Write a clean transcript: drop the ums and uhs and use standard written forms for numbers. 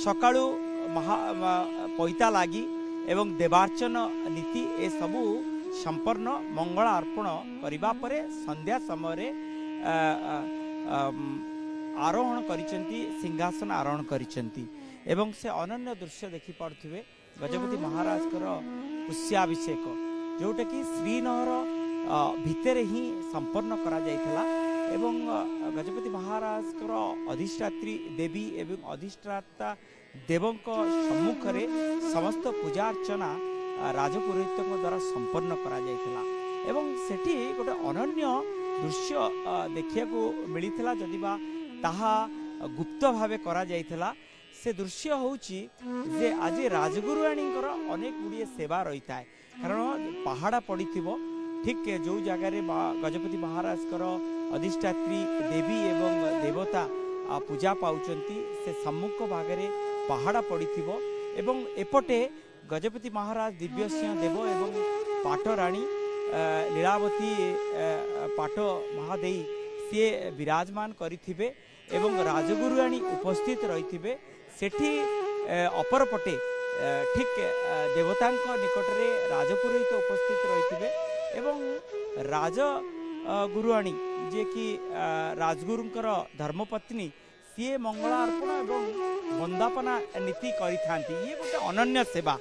सकाळू पैता लगी एवं देवार्चन नीति ए सबू संपन्न मंगल अर्पण करिबा परे संध्या समय आरोहण करिसेंती सिंहासन आरोहण करिसेंती एवं से अनन्य दृश्य देखि पार्थुवे गजपति महाराज पुष्याभिषेक जोटा कि श्रीनगर भितर ही संपन्न करा जायथला एवं गजपति महाराज अधिष्ठात्री देवी एवं अधिष्ठाता देवों सम्मुख रे समस्त पूजा अर्चना राजपुरोहित द्वारा संपन्न करा जायथला एवं सेठी गोटे अनन्य दृश्य देखिया को मिलिथला जदिबा ताहा गुप्त भावे करा जायथला से दृश्य होउची जे आज राजगुरुआणी अनेक गुड़िए सेवा रही है कारण पहाड़ा पड़ी ठीक जो जगार गजपति महाराज अधिष्ठात्री देवी एवं देवता पूजा पाउचंती से सम्मुख भागरे पहाड़ा पड़ी एवं एपटे गजपति महाराज दिव्यसिंह देव एवं पाटराणी लीलावती पाट महादेई सी विराजमान करिथिबे एवं राजगुरुआणी उपस्थित रही सेठी अपर पटे ठीक देवता निकट में राजपुरोहित उपस्थित रही एवं राज गुरुआणी जे कि राजगुरुंकर धर्मपत्नी सी मंगलार्पण एवं वंदापना नीति करि थांती ये गोटे अनन्य सेवा